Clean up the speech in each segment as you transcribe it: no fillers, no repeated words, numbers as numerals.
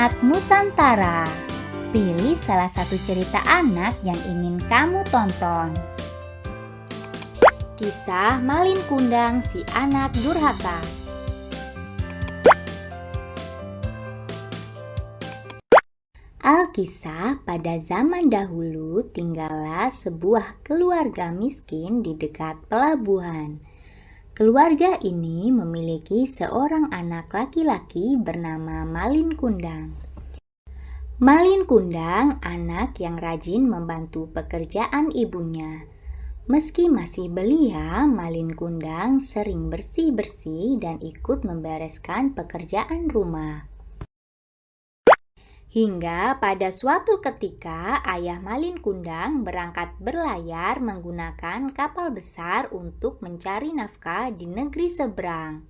Anak Nusantara. Pilih salah satu cerita anak yang ingin kamu tonton. Kisah Malin Kundang si anak durhaka. Alkisah, pada zaman dahulu tinggallah sebuah keluarga miskin di dekat pelabuhan. Keluarga ini memiliki seorang anak laki-laki bernama Malin Kundang. Malin Kundang anak yang rajin membantu pekerjaan ibunya. Meski masih belia, Malin Kundang sering bersih-bersih dan ikut membereskan pekerjaan rumah. Hingga pada suatu ketika ayah Malin Kundang berangkat berlayar menggunakan kapal besar untuk mencari nafkah di negeri seberang.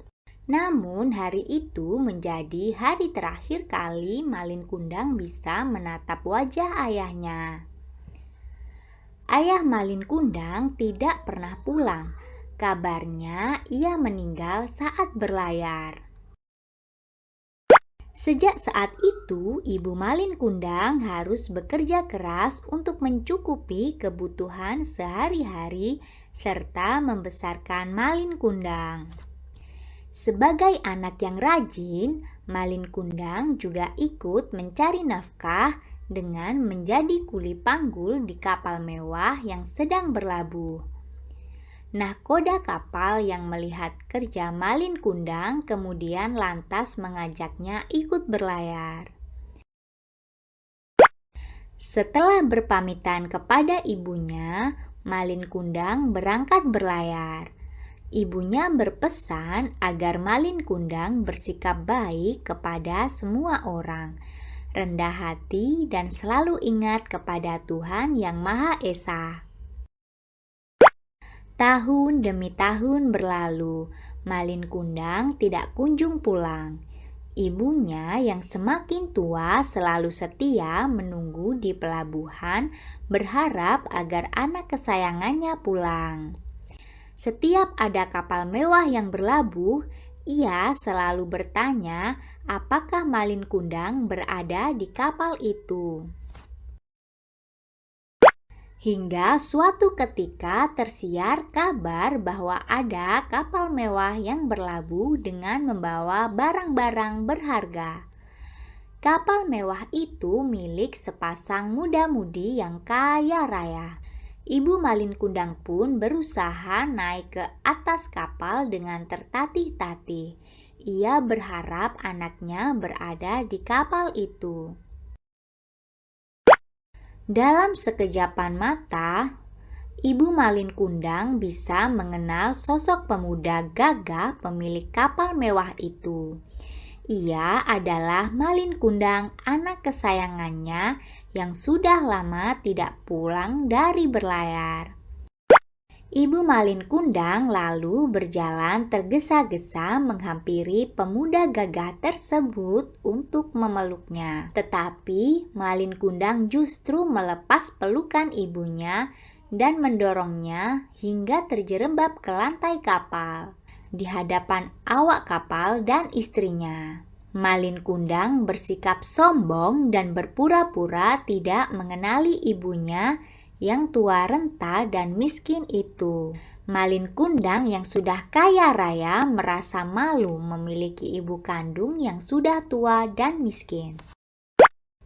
Namun hari itu menjadi hari terakhir kali Malin Kundang bisa menatap wajah ayahnya. Ayah Malin Kundang tidak pernah pulang. Kabarnya ia meninggal saat berlayar. Sejak saat itu, Ibu Malin Kundang harus bekerja keras untuk mencukupi kebutuhan sehari-hari serta membesarkan Malin Kundang. Sebagai anak yang rajin, Malin Kundang juga ikut mencari nafkah dengan menjadi kuli panggul di kapal mewah yang sedang berlabuh. Nahkoda kapal yang melihat kerja Malin Kundang kemudian lantas mengajaknya ikut berlayar. Setelah berpamitan kepada ibunya, Malin Kundang berangkat berlayar. Ibunya berpesan agar Malin Kundang bersikap baik kepada semua orang, rendah hati dan selalu ingat kepada Tuhan Yang Maha Esa. Tahun demi tahun berlalu, Malin Kundang tidak kunjung pulang. Ibunya yang semakin tua selalu setia menunggu di pelabuhan, berharap agar anak kesayangannya pulang. Setiap ada kapal mewah yang berlabuh, ia selalu bertanya apakah Malin Kundang berada di kapal itu. Hingga suatu ketika tersiar kabar bahwa ada kapal mewah yang berlabuh dengan membawa barang-barang berharga. Kapal mewah itu milik sepasang muda-mudi yang kaya raya. Ibu Malin Kundang pun berusaha naik ke atas kapal dengan tertatih-tatih. Ia berharap anaknya berada di kapal itu. Dalam sekejapan mata, Ibu Malin Kundang bisa mengenal sosok pemuda gagah pemilik kapal mewah itu. Ia adalah Malin Kundang, anak kesayangannya yang sudah lama tidak pulang dari berlayar. Ibu Malin Kundang lalu berjalan tergesa-gesa menghampiri pemuda gagah tersebut untuk memeluknya. Tetapi Malin Kundang justru melepas pelukan ibunya dan mendorongnya hingga terjerembab ke lantai kapal di hadapan awak kapal dan istrinya. Malin Kundang bersikap sombong dan berpura-pura tidak mengenali ibunya yang tua renta dan miskin itu. Malin Kundang yang sudah kaya raya merasa malu memiliki ibu kandung yang sudah tua dan miskin.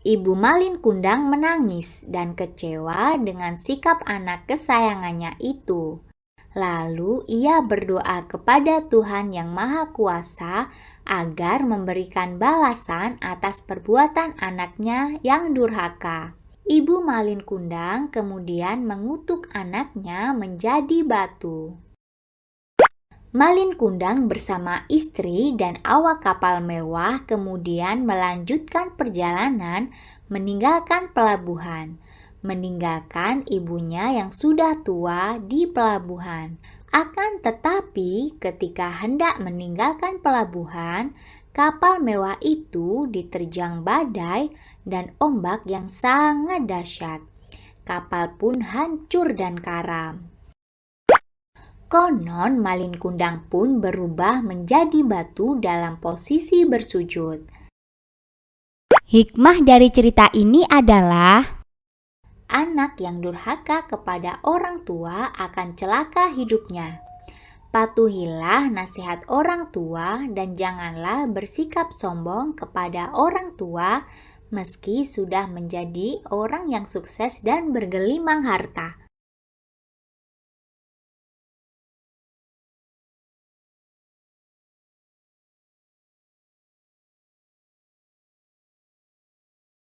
Ibu Malin Kundang menangis dan kecewa dengan sikap anak kesayangannya itu. Lalu ia berdoa kepada Tuhan Yang Maha Kuasa agar memberikan balasan atas perbuatan anaknya yang durhaka. Ibu Malin Kundang kemudian mengutuk anaknya menjadi batu. Malin Kundang bersama istri dan awak kapal mewah kemudian melanjutkan perjalanan meninggalkan pelabuhan, meninggalkan ibunya yang sudah tua di pelabuhan. Akan tetapi ketika hendak meninggalkan pelabuhan, kapal mewah itu diterjang badai dan ombak yang sangat dahsyat. Kapal pun hancur dan karam. Konon Malin Kundang pun berubah menjadi batu dalam posisi bersujud. Hikmah dari cerita ini adalah anak yang durhaka kepada orang tua akan celaka hidupnya. Patuhilah nasihat orang tua dan janganlah bersikap sombong kepada orang tua meski sudah menjadi orang yang sukses dan bergelimang harta.